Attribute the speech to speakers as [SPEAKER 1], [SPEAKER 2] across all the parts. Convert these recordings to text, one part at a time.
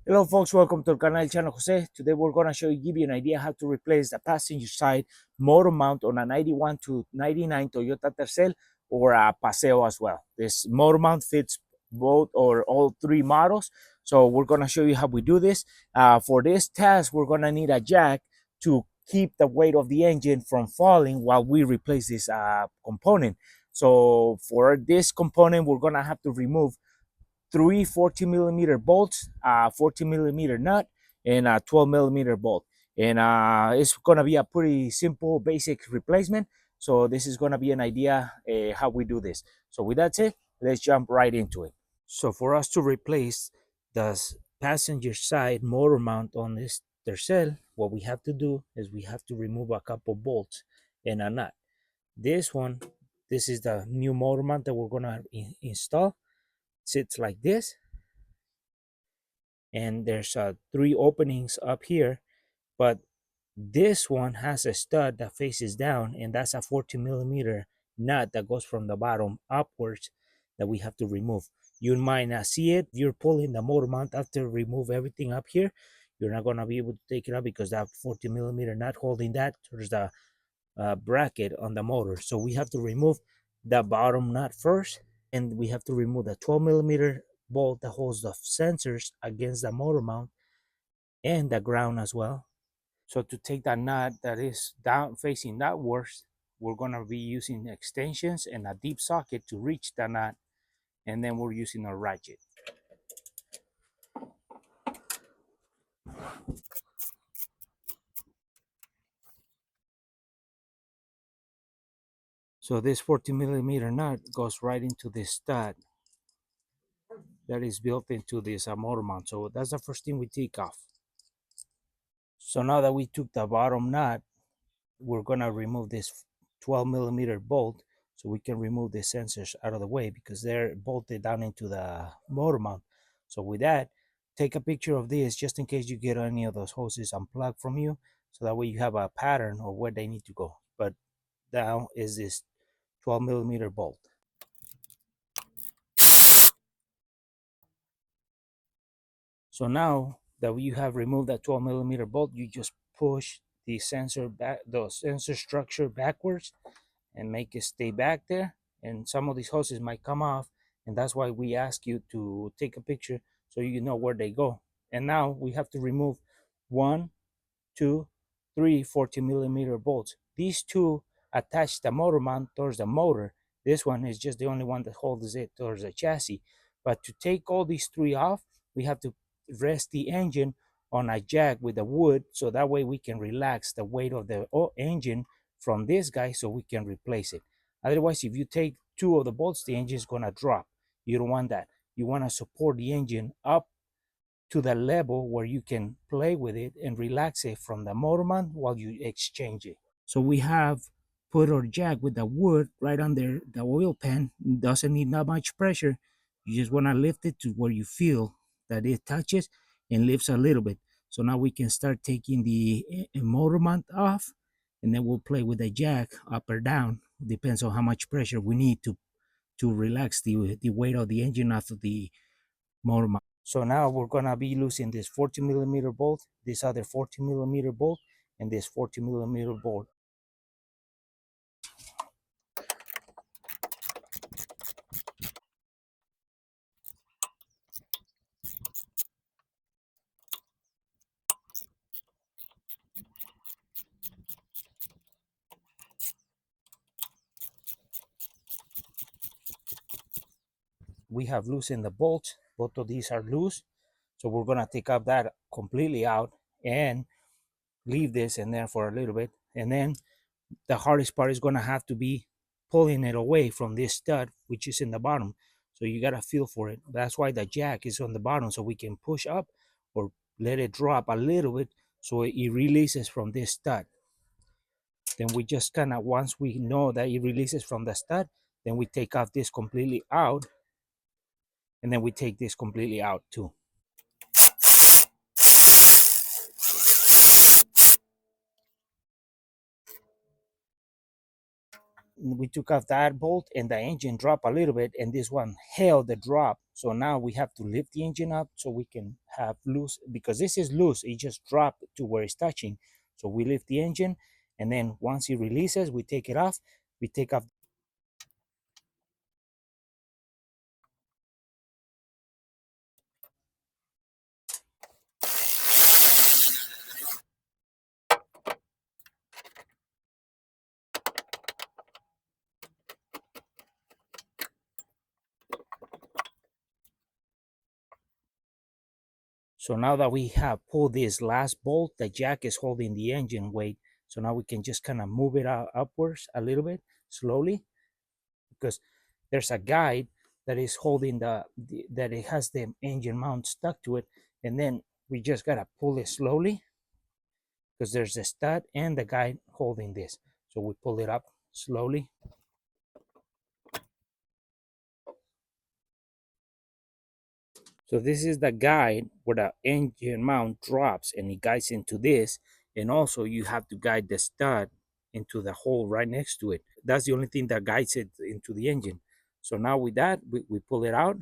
[SPEAKER 1] Hello folks, welcome to the canal channel Jose. Today we're going to give you an idea how to replace the passenger side motor mount on a 91 to 99 Toyota Tercel or a Paseo as well. This motor mount fits both or all three models. So we're going to show you how we do this. For this task, we're going to need a jack to keep the weight of the engine from falling while we replace this component. So for this component, we're going to have to remove three 40 millimeter bolts, 40 millimeter nut, and a 12 millimeter bolt. And it's gonna be a pretty simple, basic replacement. So this is gonna be an idea how we do this. So with that said, let's jump right into it. So for us to replace the passenger side motor mount on this Tercel, what we have to do is we have to remove a couple bolts and a nut. This one, this is the new motor mount that we're gonna install. Sits like this, and there's three openings up here, but this one has a stud that faces down, and that's a 40 millimeter nut that goes from the bottom upwards that we have to remove. You might not see it. You're pulling the motor mount after remove everything up here. You're not going to be able to take it out because that 40 millimeter nut holding that towards the bracket on the motor. So we have to remove the bottom nut first, and we have to remove the 12 millimeter bolt that holds the sensors against the motor mount and the ground as well. So to take that nut that is down facing downwards, we're going to be using extensions and a deep socket to reach the nut, and then we're using a ratchet. So this 40 millimeter nut goes right into this stud that is built into this motor mount. So that's the first thing we take off. So now that we took the bottom nut, we're going to remove this 12 millimeter bolt so we can remove the sensors out of the way because they're bolted down into the motor mount. So with that, take a picture of this just in case you get any of those hoses unplugged from you, so that way you have a pattern of where they need to go. But now is this 12 millimeter bolt. So now that you have removed that 12 millimeter bolt, you just push the sensor back, the sensor structure backwards, and make it stay back there. And some of these hoses might come off, and that's why we ask you to take a picture so you know where they go. And now we have to remove one, two, three 40 millimeter bolts. These two attach the motor mount towards the motor. This one is just the only one that holds it towards the chassis. But to take all these three off, we have to rest the engine on a jack with the wood, so that way we can relax the weight of the engine from this guy so we can replace it. Otherwise, if you take two of the bolts, the engine is going to drop. You don't want that. You want to support the engine up to the level where you can play with it and relax it from the motor mount while you exchange it. So we have put our jack with the wood right under the oil pan. It doesn't need that much pressure. You just want to lift it to where you feel that it touches and lifts a little bit. So now we can start taking the motor mount off, and then we'll play with the jack up or down. Depends on how much pressure we need to relax the weight of the engine off of the motor mount. So now we're gonna be using this 40 millimeter bolt, this other 40 millimeter bolt, and this 40 millimeter bolt. We have loosened the bolts. Both of these are loose. So we're gonna take up that completely out and leave this in there for a little bit. And then the hardest part is gonna have to be pulling it away from this stud, which is in the bottom. So you gotta feel for it. That's why the jack is on the bottom, so we can push up or let it drop a little bit so it releases from this stud. Then we just kind of, once we know that it releases from the stud, then we take off this completely out, and then we take this completely out too. we took off that bolt and the engine dropped a little bit, and this one held the drop. So now we have to lift the engine up so we can have loose, because this is loose, it just dropped to where it's touching. So we lift the engine, and then once it releases, we take it off. We take off. So now that we have pulled this last bolt, the jack is holding the engine weight. So now we can just kind of move it out upwards a little bit slowly, because there's a guide that is holding that it has the engine mount stuck to it. And then we just got to pull it slowly, because there's a stud and the guide holding this. So we pull it up slowly. So this is the guide where the engine mount drops and it guides into this. And also you have to guide the stud into the hole right next to it. That's the only thing that guides it into the engine. So now with that, we pull it out,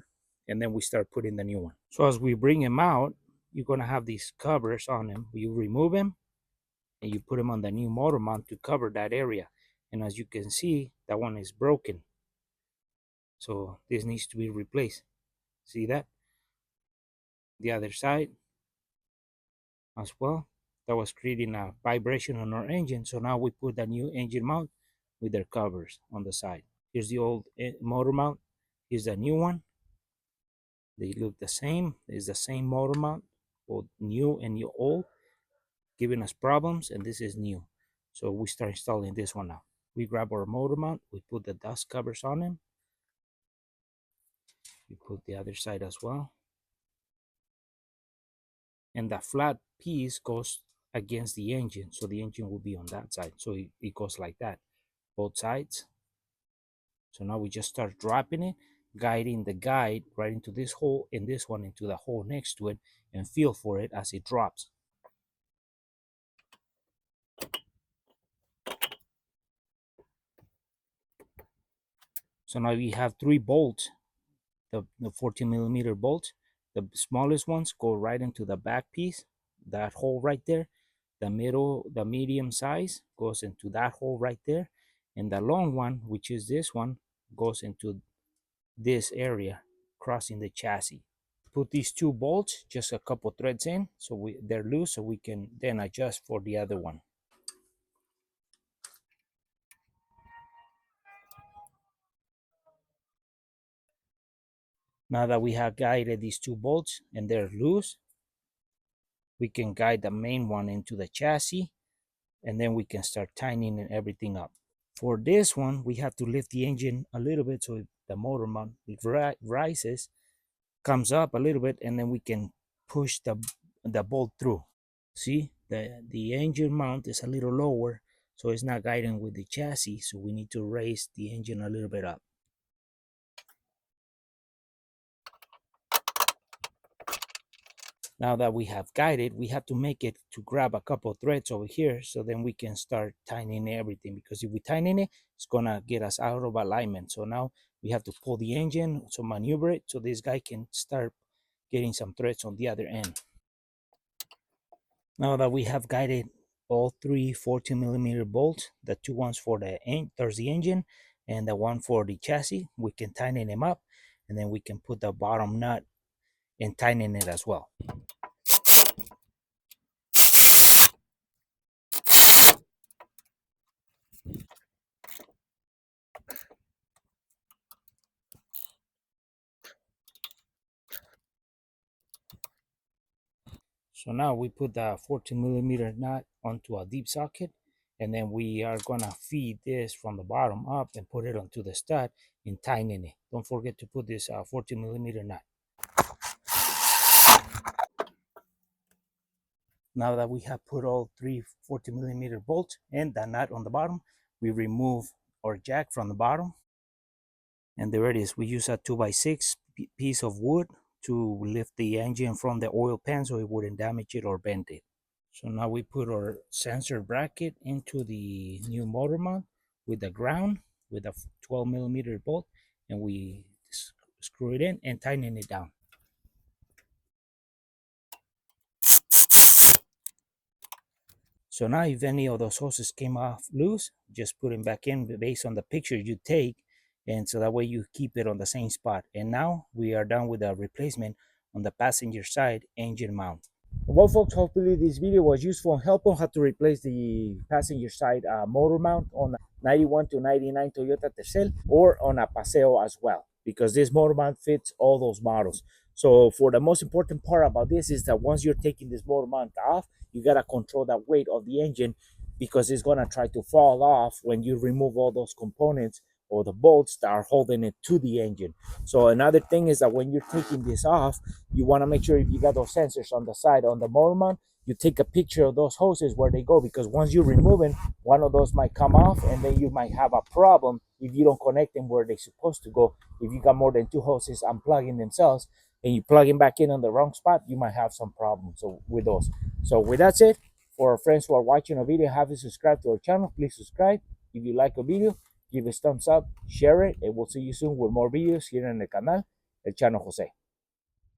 [SPEAKER 1] and then we start putting the new one. So as we bring him out, you're gonna have these covers on him. You remove him and you put him on the new motor mount to cover that area. And as you can see, that one is broken. So this needs to be replaced. See that? The other side as well. That was creating a vibration on our engine. So now we put the new engine mount with their covers on the side. Here's the old motor mount. Here's the new one. They look the same. It's the same motor mount, both new and new old, giving us problems. And this is new. So we start installing this one now. We grab our motor mount. We put the dust covers on them. We put the other side as well. And the flat piece goes against the engine, so the engine will be on that side. So it goes like that, both sides. So now we just start dropping it, guiding the guide right into this hole and this one into the hole next to it, and feel for it as it drops. So now we have 3 bolts, the 14 millimeter bolts. The smallest ones go right into the back piece, that hole right there. The medium size goes into that hole right there. And the long one, which is this one, goes into this area, crossing the chassis. Put these 2 bolts, just a couple threads in, so they're loose, so we can then adjust for the other one. Now that we have guided these 2 bolts and they're loose, we can guide the main one into the chassis, and then we can start tightening everything up. For this one, we have to lift the engine a little bit so the motor mount rises, comes up a little bit, and then we can push the bolt through. See, the engine mount is a little lower, so it's not guiding with the chassis, so we need to raise the engine a little bit up. Now that we have guided, we have to make it to grab a couple of threads over here, so then we can start tightening everything, because if we tighten it, it's gonna get us out of alignment. So now we have to pull the engine, so maneuver it so this guy can start getting some threads on the other end. Now that we have guided all 3 14 millimeter bolts, the 2 ones for there's the engine and the one for the chassis, we can tighten them up, and then we can put the bottom nut and tighten it as well. So now we put the 14 millimeter nut onto a deep socket, and then we are gonna feed this from the bottom up and put it onto the stud and tighten it. Don't forget to put this 14 millimeter nut. Now that we have put all 3 14 millimeter bolts and the nut on the bottom, we remove our jack from the bottom. And there it is. We use a 2x6 piece of wood to lift the engine from the oil pan so it wouldn't damage it or bend it. So now we put our sensor bracket into the new motor mount with the ground, with a 12 millimeter bolt, and we screw it in and tighten it down. So now if any of those hoses came off loose, just put them back in based on the picture you take, and so that way you keep it on the same spot. And now we are done with the replacement on the passenger side engine mount. Well, folks, hopefully this video was useful and helpful how to replace the passenger side motor mount on a 91 to 99 Toyota Tercel or on a Paseo as well, because this motor mount fits all those models. So for the most important part about this is that once you're taking this motor mount off, you got to control that weight of the engine, because it's going to try to fall off when you remove all those components or the bolts that are holding it to the engine. So another thing is that when you're taking this off, you want to make sure if you got those sensors on the side on the motor mount, you take a picture of those hoses where they go, because once you remove them, one of those might come off, and then you might have a problem if you don't connect them where they're supposed to go. If you got more than two hoses unplugging themselves and you plug them back in on the wrong spot, you might have some problems with those. So with that said, for our friends who are watching a video, haven't subscribed to our channel, please subscribe. If you like a video, give us thumbs up, share it, and we'll see you soon with more videos here in the canal, El Chano Jose.